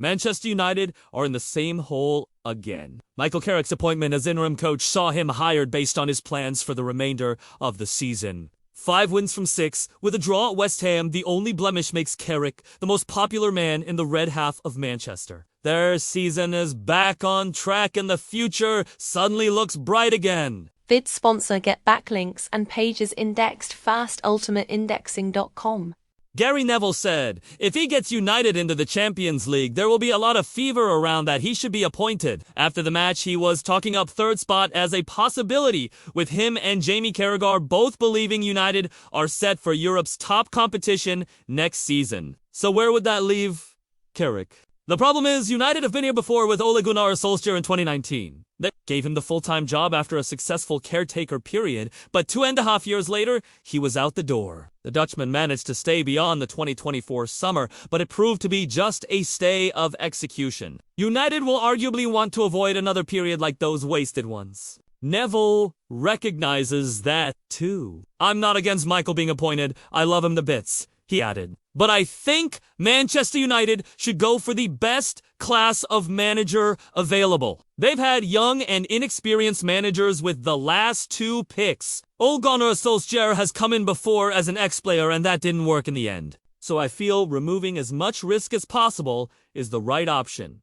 Manchester United are in the same hole again. Michael Carrick's appointment as interim coach saw him hired based on his plans for the remainder of the season. 5 wins from 6, with a draw at West Ham. The only blemish makes Carrick the most popular man in the red half of Manchester. Their season is back on track and the future suddenly looks bright again. Vid sponsor, get backlinks and pages indexed fast. ultimateindexing.com. Gary Neville said, if he gets United into the Champions League, there will be a lot of fever around that he should be appointed. After the match, he was talking up third spot as a possibility, with him and Jamie Carragher both believing United are set for Europe's top competition next season. So where would that leave Carrick? The problem is, United have been here before with Ole Gunnar Solskjaer in 2019. That gave him the full-time job after a successful caretaker period, but 2.5 years later, he was out the door. The Dutchman managed to stay beyond the 2024 summer, but it proved to be just a stay of execution. United will arguably want to avoid another period like those wasted ones. Neville recognizes that, too. I'm not against Michael being appointed. I love him to bits, he added. But I think Manchester United should go for the best class of manager available. They've had young and inexperienced managers with the last 2 picks. Ole Gunnar Solskjaer has come in before as an ex-player and that didn't work in the end. So I feel removing as much risk as possible is the right option.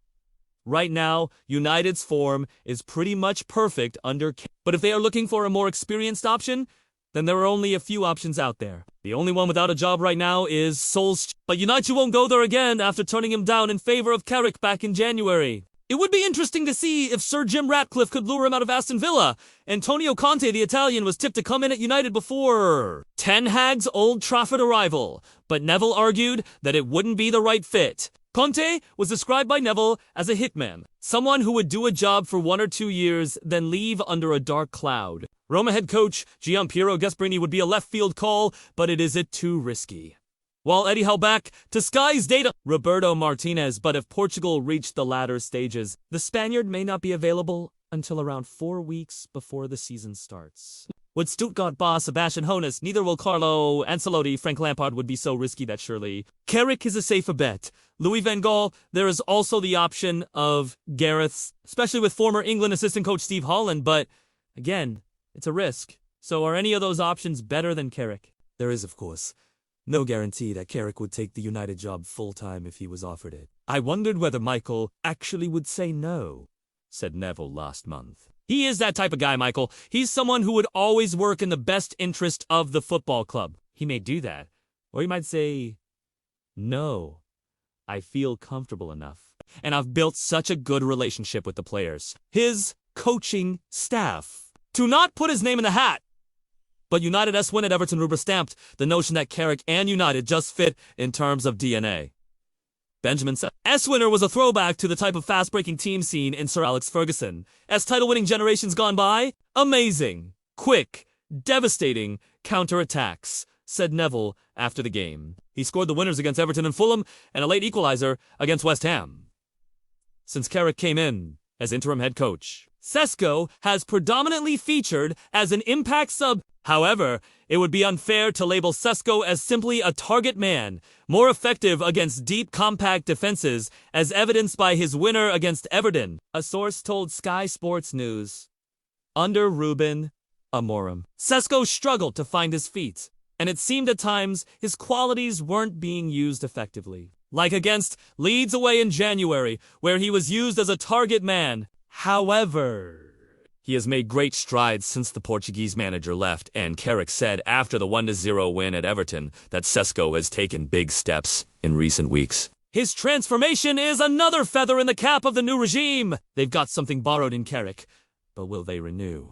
Right now, United's form is pretty much perfect under Carrick. But if they are looking for a more experienced option, then there are only a few options out there. The only one without a job right now is Solskjaer. But United won't go there again after turning him down in favor of Carrick back in January. It would be interesting to see if Sir Jim Ratcliffe could lure him out of Aston Villa. Antonio Conte, the Italian, was tipped to come in at United before Ten Hag's Old Trafford arrival, but Neville argued that it wouldn't be the right fit. Conte was described by Neville as a hitman, someone who would do a job for 1 or 2 years, then leave under a dark cloud. Roma head coach Gianpiero Gasperini would be a left-field call, but is it too risky? While Eddie held back to Sky's data, Roberto Martinez, but if Portugal reached the latter stages, the Spaniard may not be available until around 4 weeks before the season starts. With Stuttgart boss Sebastian Hoeneß, neither will Carlo Ancelotti. Frank Lampard would be so risky that surely Carrick is a safer bet. Louis van Gaal, there is also the option of Gareth's, especially with former England assistant coach Steve Holland, but again, it's a risk. So are any of those options better than Carrick? There is, of course, no guarantee that Carrick would take the United job full-time if he was offered it. I wondered whether Michael actually would say no, said Neville last month. He is that type of guy, Michael. He's someone who would always work in the best interest of the football club. He may do that, or he might say, no, I feel comfortable enough. And I've built such a good relationship with the players, his coaching staff, to not put his name in the hat. But United's win at Everton rubber stamped the notion that Carrick and United just fit in terms of DNA. Benjamin Sesko's winner was a throwback to the type of fast-breaking team seen in Sir Alex Ferguson. As title-winning generations gone by, amazing, quick, devastating counter-attacks, said Neville after the game. He scored the winners against Everton and Fulham and a late equalizer against West Ham. Since Carrick came in as interim head coach, Sesko has predominantly featured as an impact sub. However, it would be unfair to label Sesko as simply a target man, more effective against deep, compact defenses, as evidenced by his winner against Everton. A source told Sky Sports News, under Ruben Amorim, Sesko struggled to find his feet, and it seemed at times his qualities weren't being used effectively. Like against Leeds away in January, where he was used as a target man. However, he has made great strides since the Portuguese manager left, and Carrick said after the 1-0 win at Everton that Sesko has taken big steps in recent weeks. His transformation is another feather in the cap of the new regime. They've got something borrowed in Carrick, but will they renew?